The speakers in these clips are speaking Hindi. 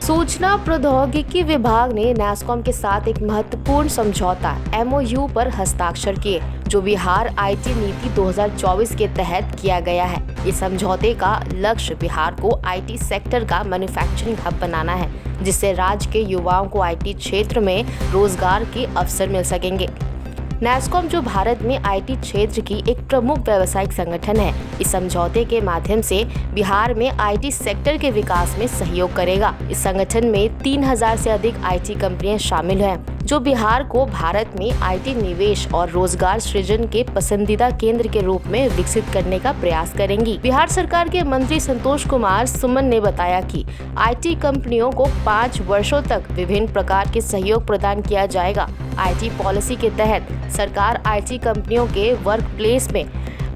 सूचना प्रौद्योगिकी विभाग ने नैस्कॉम के साथ एक महत्वपूर्ण समझौता MOU पर हस्ताक्षर किए, जो बिहार IT नीति 2024 के तहत किया गया है। इस समझौते का लक्ष्य बिहार को IT सेक्टर का मैन्युफैक्चरिंग हब बनाना है, जिससे राज्य के युवाओं को IT क्षेत्र में रोजगार के अवसर मिल सकेंगे। नैस्कॉम, जो भारत में IT क्षेत्र की एक प्रमुख व्यावसायिक संगठन है, इस समझौते के माध्यम से बिहार में IT सेक्टर के विकास में सहयोग करेगा। इस संगठन में 3000 से अधिक IT कंपनियां शामिल हैं, जो बिहार को भारत में IT निवेश और रोजगार सृजन के पसंदीदा केंद्र के रूप में विकसित करने का प्रयास करेंगी। बिहार सरकार के मंत्री संतोष कुमार सुमन ने बताया कि IT कंपनियों को 5 वर्षों तक विभिन्न प्रकार के सहयोग प्रदान किया जाएगा। IT पॉलिसी के तहत सरकार IT कंपनियों के वर्क प्लेस में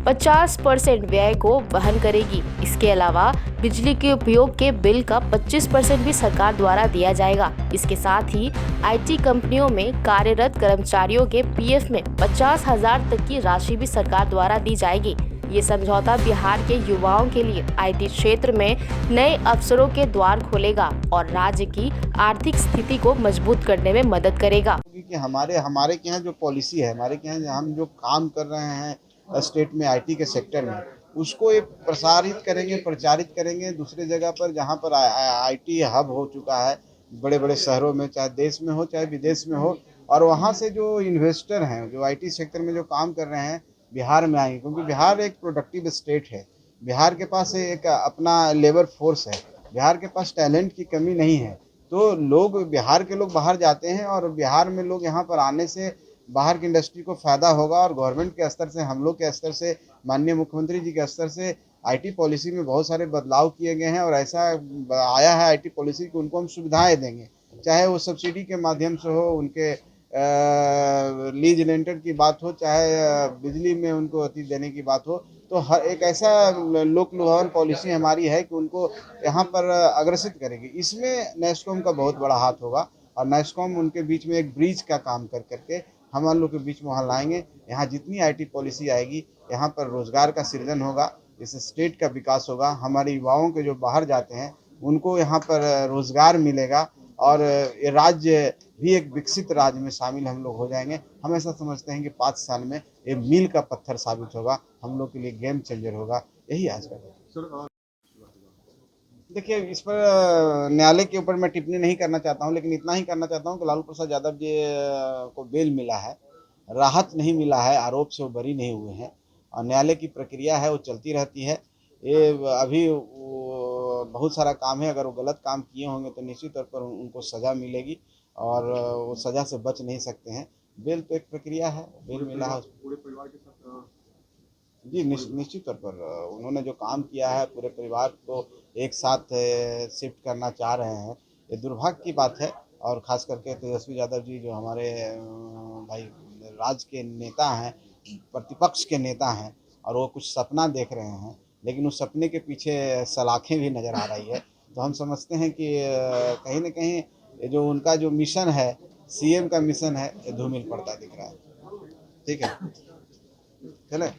50% व्यय को वहन करेगी। इसके अलावा बिजली के उपयोग के बिल का 25% भी सरकार द्वारा दिया जाएगा। इसके साथ ही IT कंपनियों में कार्यरत कर्मचारियों के PF में 50,000 तक की राशि भी सरकार द्वारा दी जाएगी। ये समझौता बिहार के युवाओं के लिए IT क्षेत्र में नए अवसरों के द्वार खोलेगा और राज्य की आर्थिक स्थिति को मजबूत करने में मदद करेगा। कि हमारे के यहाँ जो पॉलिसी है, हमारे के यहाँ हम जो काम कर रहे हैं स्टेट में IT के सेक्टर में, उसको एक प्रसारित करेंगे, प्रचारित करेंगे दूसरे जगह पर जहाँ पर IT हब हो चुका है, बड़े बड़े शहरों में, चाहे देश में हो चाहे विदेश में हो। और वहाँ से जो इन्वेस्टर हैं, जो IT सेक्टर में जो काम कर रहे हैं, बिहार में आएंगे, क्योंकि बिहार एक प्रोडक्टिव स्टेट है। बिहार के पास एक अपना लेबर फोर्स है, बिहार के पास टैलेंट की कमी नहीं है। तो लोग, बिहार के लोग बाहर जाते हैं और बिहार में लोग यहाँ पर आने से बाहर की इंडस्ट्री को फ़ायदा होगा। और गवर्नमेंट के स्तर से, हम लोग के स्तर से, माननीय मुख्यमंत्री जी के स्तर से IT पॉलिसी में बहुत सारे बदलाव किए गए हैं। और ऐसा आया है IT पॉलिसी कि उनको हम सुविधाएं देंगे, चाहे वो सब्सिडी के माध्यम से हो, उनके लीज रेंटेड की बात हो, चाहे बिजली में उनको अति देने की बात हो। तो हर एक ऐसा लोक लुभावन पॉलिसी हमारी है कि उनको यहाँ पर अग्रसित करेगी। इसमें नैस्कॉम का बहुत बड़ा हाथ होगा और नैस्कॉम उनके बीच में एक ब्रिज का काम कर करके हम लोग के बीच में वहाँ लाएंगे। यहाँ जितनी IT पॉलिसी आएगी, यहाँ पर रोजगार का सृजन होगा, इस स्टेट का विकास होगा। हमारे युवाओं के जो बाहर जाते हैं उनको यहाँ पर रोजगार मिलेगा और ये राज्य भी एक विकसित राज्य में शामिल हम लोग हो जाएंगे। हम ऐसा समझते हैं कि 5 साल में ये मील का पत्थर साबित होगा, हम लोग के लिए गेम चेंजर होगा। यही आज का देखिए, इस पर न्यायालय के ऊपर मैं टिप्पणी नहीं करना चाहता हूं, लेकिन इतना ही करना चाहता हूं कि लालू प्रसाद यादव जी को बेल मिला है, राहत नहीं मिला है, आरोप से वो बरी नहीं हुए हैं और न्यायालय की प्रक्रिया है वो चलती रहती है। ये अभी बहुत सारा काम है, अगर वो गलत काम किए होंगे तो निश्चित तौर पर उनको सज़ा मिलेगी और वो सज़ा से बच नहीं सकते हैं। बेल तो एक प्रक्रिया है, बेल मिला है पूरे परिवार के साथ। जी, निश्चित तौर पर उन्होंने जो काम किया है, पूरे परिवार को एक साथ शिफ्ट करना चाह रहे हैं, ये दुर्भाग्य की बात है। और ख़ास करके तेजस्वी यादव जी, जो हमारे भाई राज्य के नेता हैं, प्रतिपक्ष के नेता हैं, और वो कुछ सपना देख रहे हैं, लेकिन उस सपने के पीछे सलाखें भी नज़र आ रही है। तो हम समझते हैं कि कहीं न कहीं ये जो उनका जो मिशन है, CM का मिशन है, ये धूमिल पड़ता दिख रहा है। ठीक है, चलें।